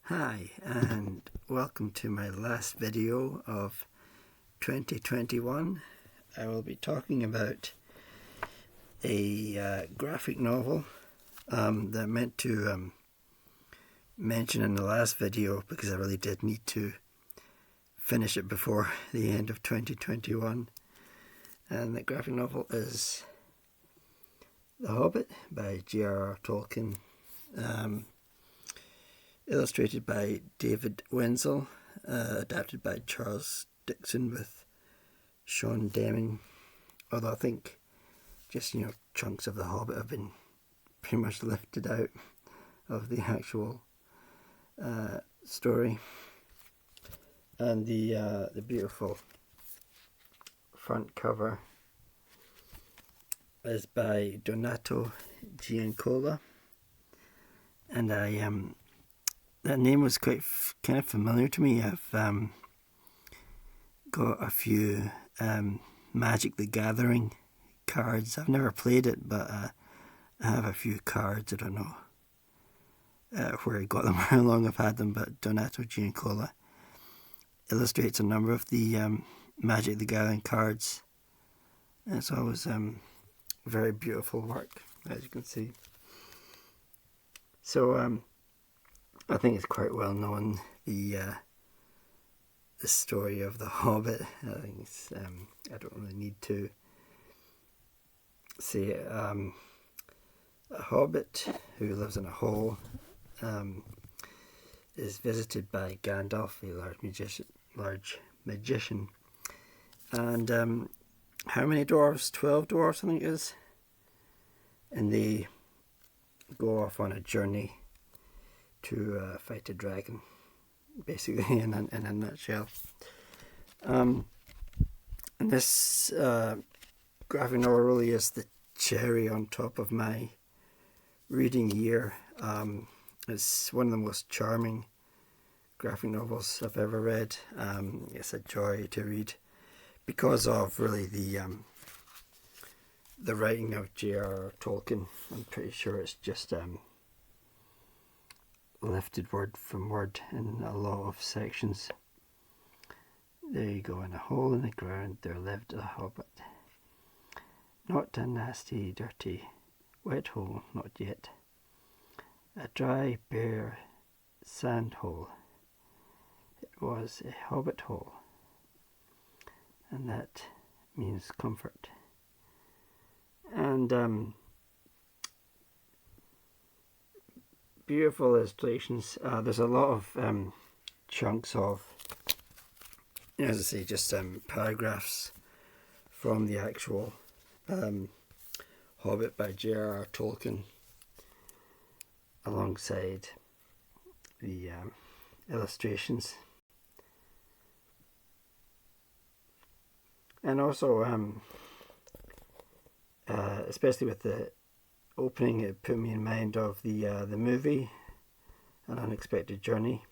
Hi, and welcome to my last video of 2021. I will be talking about a graphic novel that I meant to mention in the last video because I really did need to finish it before the end of 2021. And the graphic novel is The Hobbit by J.R.R. Tolkien. Illustrated by David Wenzel, adapted by Charles Dixon with Sean Deming. Although I think just chunks of The Hobbit have been pretty much lifted out of the actual story. And the beautiful front cover is by Donato Giancola, and that name was quite kind of familiar to me. I've got a few Magic the Gathering cards. I've never played it, but I have a few cards. I don't know where I got them or how long I've had them, but Donato Giancola illustrates a number of the Magic the Gathering cards. And it's always very beautiful work, as you can see. So I think it's quite well known, the story of the Hobbit. I think it's, I don't really need to say it. A hobbit who lives in a hole is visited by Gandalf, a large magician. And how many dwarves? 12 dwarves, I think it is. And they go off on a journey to fight a dragon, basically, in a nutshell. And this graphic novel really is the cherry on top of my reading year. It's one of the most charming graphic novels I've ever read. It's a joy to read because of really the writing of J.R.R. Tolkien. I'm pretty sure it's just lifted word from word in a lot of sections. There you go. In a hole in the ground there lived a hobbit. Not a nasty, dirty, wet hole, not yet. A dry, bare sand hole. It was a hobbit hole, and that means comfort. And beautiful illustrations. There's a lot of chunks of, as I say, just paragraphs from the actual Hobbit by J.R.R. Tolkien alongside the illustrations. And also, especially with the opening, it put me in mind of the movie An Unexpected Journey.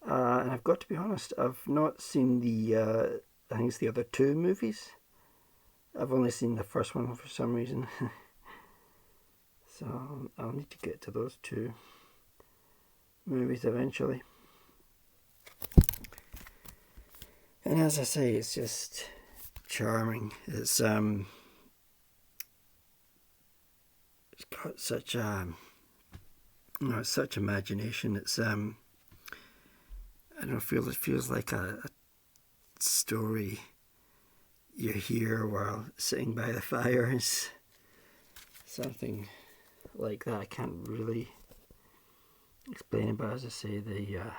And I've got to be honest, I've not seen the I think it's the other two movies. I've only seen the first one for some reason. So I'll need to get to those two movies eventually. And as I say, it's just charming. It's got such such imagination. It's I don't know, it feels like a story you hear while sitting by the fire. Is something like that. I can't really explain it, but as I say, the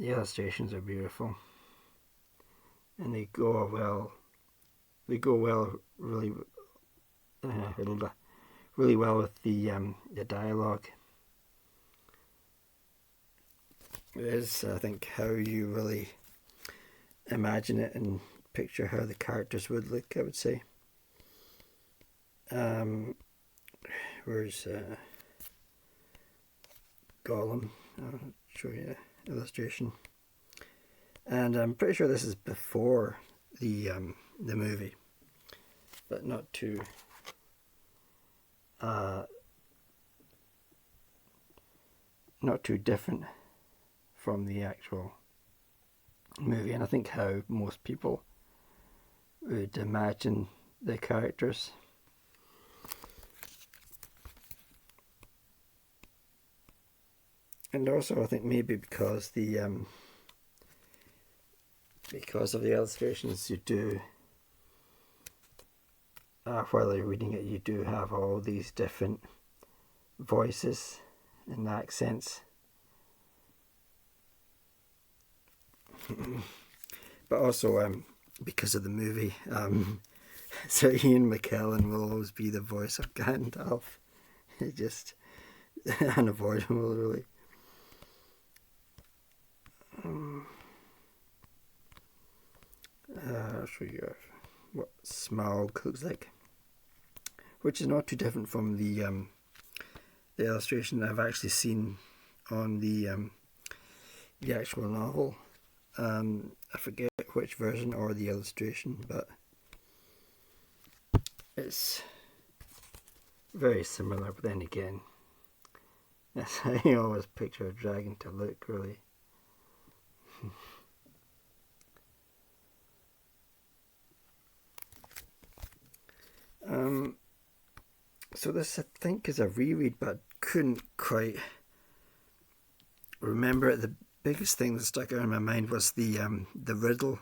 illustrations are beautiful, and they go well really really well with the dialogue. It is, I think, how you really imagine it and picture how the characters would look, I would say. Where's Gollum? I'll show you the illustration. And I'm pretty sure this is before the movie, but not too not too different from the actual movie, and I think how most people would imagine the characters. And also, I think maybe because of the illustrations, you do, while you're reading it, you do have all these different voices and accents. But also, because of the movie, Sir Ian McKellen will always be the voice of Gandalf. It's just unavoidable, really. I'll show you what Smaug looks like, which is not too different from the illustration that I've actually seen on the actual novel. I forget which version or the illustration, but it's very similar. But then again, that's how you always picture a dragon to look, really. So this, I think, is a reread, but I couldn't quite remember it. The biggest thing that stuck out in my mind was the riddle,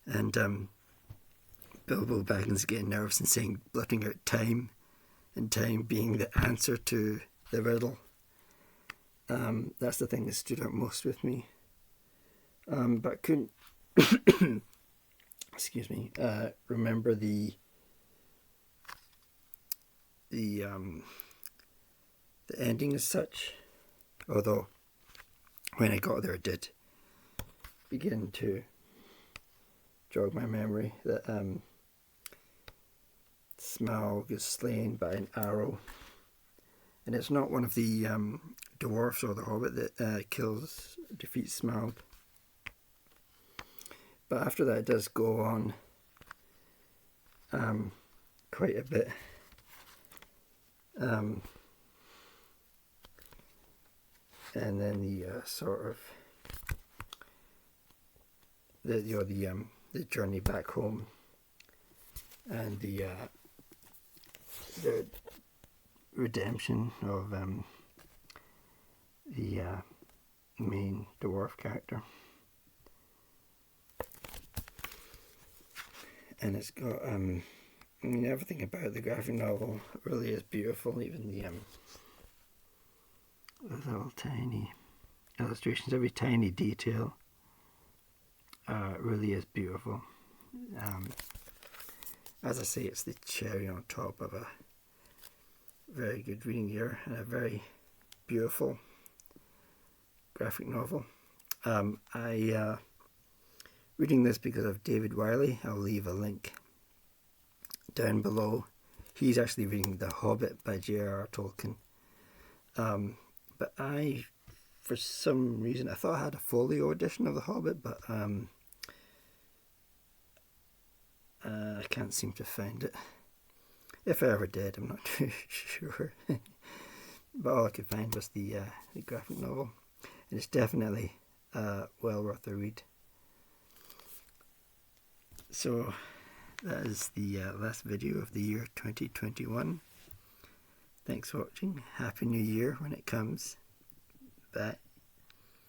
and Bilbo Baggins getting nervous and saying, blotting out time, and time being the answer to the riddle. That's the thing that stood out most with me. But I couldn't excuse me, remember the ending as such, although when I got there it did begin to jog my memory that Smaug is slain by an arrow, and it's not one of the dwarfs or the Hobbit that defeats Smaug. But after that it does go on quite a bit. And then the sort of the journey back home, and the redemption of the main dwarf character. And it's got everything about the graphic novel really is beautiful. Even the little tiny illustrations, every tiny detail really is beautiful. As I say, it's the cherry on top of a very good reading year and a very beautiful graphic novel. Reading this because of David Wiley. I'll leave a link down below. He's actually reading The Hobbit by J.R.R. Tolkien. But for some reason, I thought I had a folio edition of The Hobbit, but I can't seem to find it. If I ever did, I'm not too sure. But all I could find was the graphic novel. And it's definitely well worth a read. So that is the last video of the year 2021. Thanks for watching. Happy New Year when it comes. Bye.